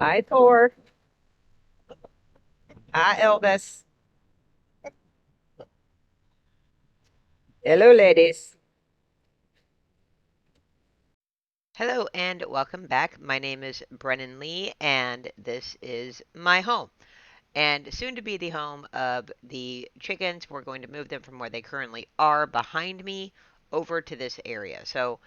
Hi, Thor. Hi, Elvis. Hello, ladies. Hello and welcome back. My name is Brennan Lee, and this is my home. And soon to be the home of the chickens. We're going to move them from where they currently are behind me over to this area. So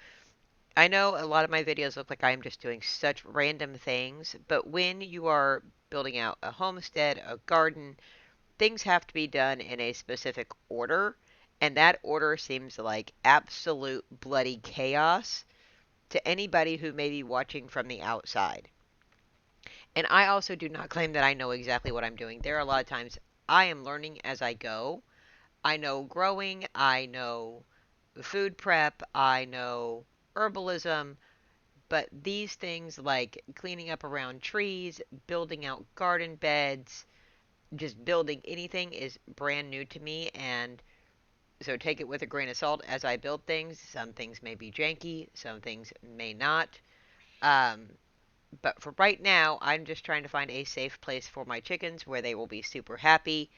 I know a lot of my videos look like I'm just doing such random things, but when you are building out a homestead, a garden, things have to be done in a specific order. And that order seems like absolute bloody chaos to anybody who may be watching from the outside. And I also do not claim that I know exactly what I'm doing. There are a lot of times I am learning as I go. I know growing, I know food prep, I know herbalism, but these things like cleaning up around trees, building out garden beds, just building anything is brand new to me. And so take it with a grain of salt as I build things. Some things may be janky, some things may not. Um, But for right now, I'm just trying to find a safe place for my chickens where they will be super happy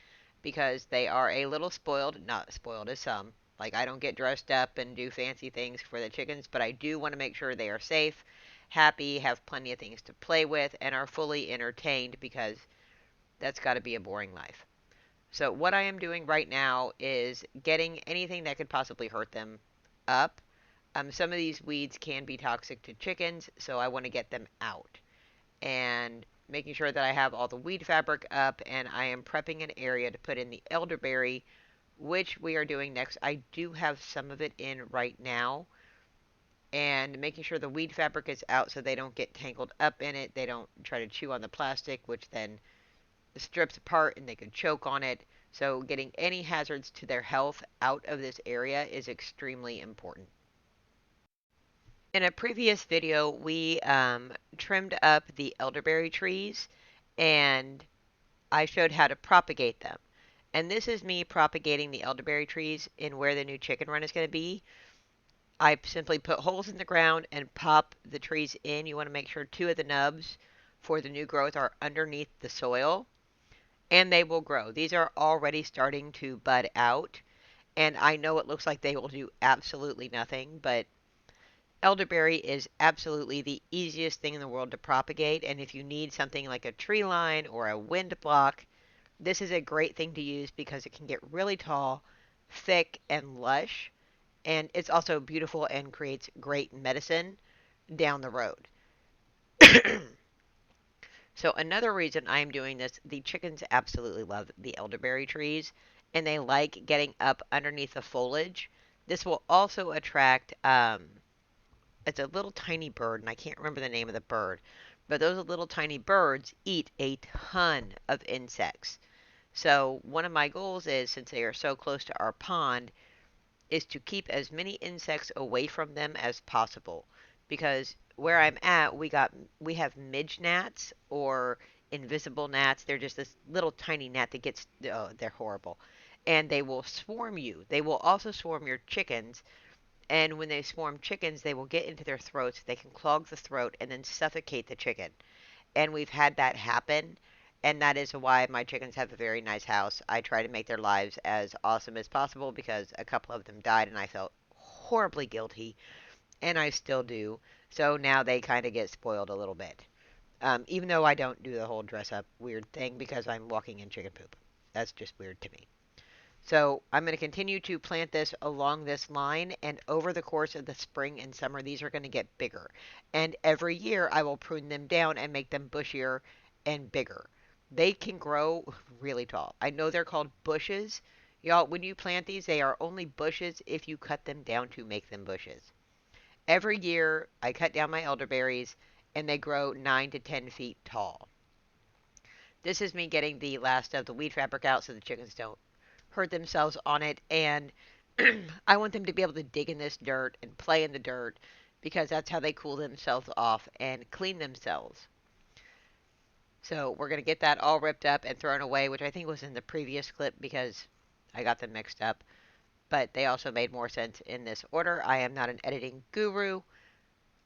because they are a little spoiled. Not spoiled as some. Like, I don't get dressed up and do fancy things for the chickens, but I do want to make sure they are safe, happy, have plenty of things to play with, and are fully entertained because that's got to be a boring life. So, what I am doing right now is getting anything that could possibly hurt them up. Some of these weeds can be toxic to chickens, so I want to get them out and making sure that I have all the weed fabric up, and I am prepping an area to put in the elderberry, which we are doing next. I do have some of it in right now, and making sure the weed fabric is out so they don't get tangled up in it. They don't try to chew on the plastic, which then strips apart and they could choke on it. So getting any hazards to their health out of this area is extremely important. In a previous video, we trimmed up the elderberry trees and I showed how to propagate them. And this is me propagating the elderberry trees in where the new chicken run is going to be. I simply put holes in the ground and pop the trees in. You want to make sure two of the nubs for the new growth are underneath the soil and they will grow. These are already starting to bud out. And I know it looks like they will do absolutely nothing, but elderberry is absolutely the easiest thing in the world to propagate. And if you need something like a tree line or a wind block, this is a great thing to use because it can get really tall, thick, and lush. And it's also beautiful and creates great medicine down the road. So, another reason I'm doing this, the chickens absolutely love the elderberry trees and they like getting up underneath the foliage. This will also attract, it's a little tiny bird, and I can't remember the name of the bird, but those little tiny birds eat a ton of insects. So one of my goals is, since they are so close to our pond, is to keep as many insects away from them as possible. Because where I'm at, we have midge gnats or invisible gnats. They're just this little tiny gnat that gets oh, they're horrible. And they will swarm you. They will also swarm your chickens. And when they swarm chickens, they will get into their throats. They can clog the throat and then suffocate the chicken. And we've had that happen. And that is why my chickens have a very nice house. I try to make their lives as awesome as possible because a couple of them died and I felt horribly guilty, and I still do. So now they kind of get spoiled a little bit. Even though I don't do the whole dress up weird thing because I'm walking in chicken poop. That's just weird to me. So I'm going to continue to plant this along this line, and over the course of the spring and summer, these are going to get bigger. And every year I will prune them down and make them bushier and bigger. They can grow really tall. I know they're called bushes. Y'all, when you plant these, they are only bushes if you cut them down to make them bushes. Every year I cut down my elderberries and they grow 9 to 10 feet tall. This is me getting the last of the weed fabric out so the chickens don't hurt themselves on it. And I want them to be able to dig in this dirt and play in the dirt because that's how they cool themselves off and clean themselves. So we're going to get that all ripped up and thrown away, which I think was in the previous clip because I got them mixed up. But they also made more sense in this order. I am not an editing guru.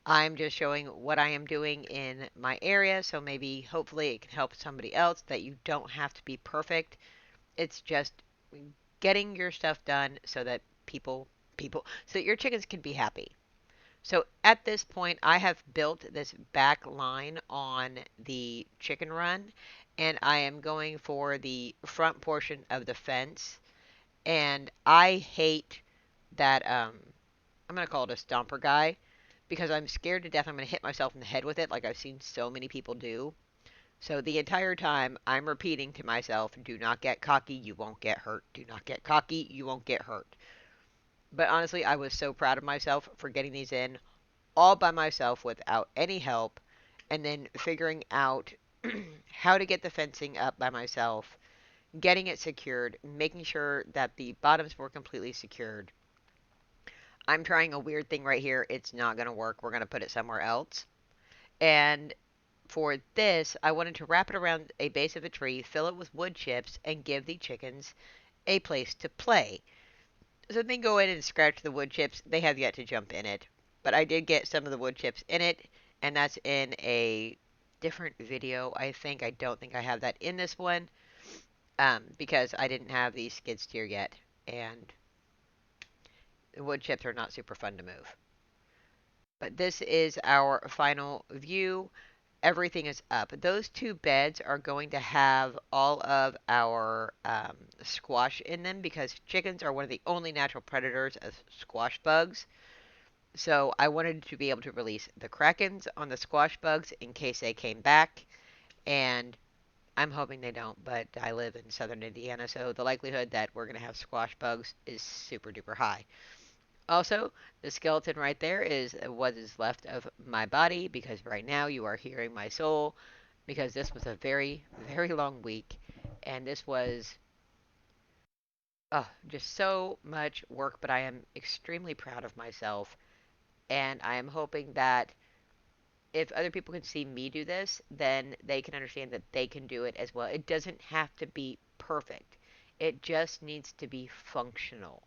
I'm just showing what I am doing in my area, so maybe hopefully it can help somebody else that you don't have to be perfect. It's just getting your stuff done so that so that your chickens can be happy. So at this point, I have built this back line on the chicken run, and I am going for the front portion of the fence. And I hate that, I'm going to call it a stomper guy because I'm scared to death I'm going to hit myself in the head with it like I've seen so many people do. So the entire time I'm repeating to myself, do not get cocky, you won't get hurt. Do not get cocky, you won't get hurt. But honestly, I was so proud of myself for getting these in all by myself without any help, and then figuring out how to get the fencing up by myself, getting it secured, making sure that the bottoms were completely secured. I'm trying a weird thing right here. It's not going to work. We're going to put it somewhere else. And for this, I wanted to wrap it around a base of a tree, fill it with wood chips, and give the chickens a place to play. So they go in and scratch the wood chips. They have yet to jump in it. But I did get some of the wood chips in it, and that's in a different video, I think. I don't think I have that in this one, because I didn't have the skid steer yet, and the wood chips are not super fun to move. But this is our final view. Everything is up. Those two beds are going to have all of our squash in them because chickens are one of the only natural predators of squash bugs. So I wanted to be able to release the krakens on the squash bugs in case they came back, and I'm hoping they don't, but I live in southern Indiana, so the likelihood that we're going to have squash bugs is super duper high. Also, the skeleton right there is what is left of my body because right now you are hearing my soul because this was a very, very long week and this was just so much work, but I am extremely proud of myself and I am hoping that if other people can see me do this, then they can understand that they can do it as well. It doesn't have to be perfect, it just needs to be functional.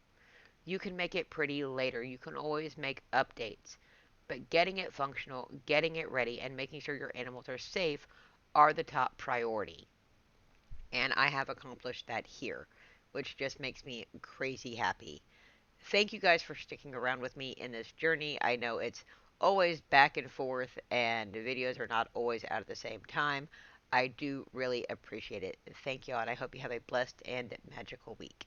You can make it pretty later, you can always make updates, but getting it functional, getting it ready, and making sure your animals are safe are the top priority. And I have accomplished that here, which just makes me crazy happy. Thank you guys for sticking around with me in this journey. I know it's always back and forth, and the videos are not always out at the same time. I do really appreciate it. Thank you, and I hope you have a blessed and magical week.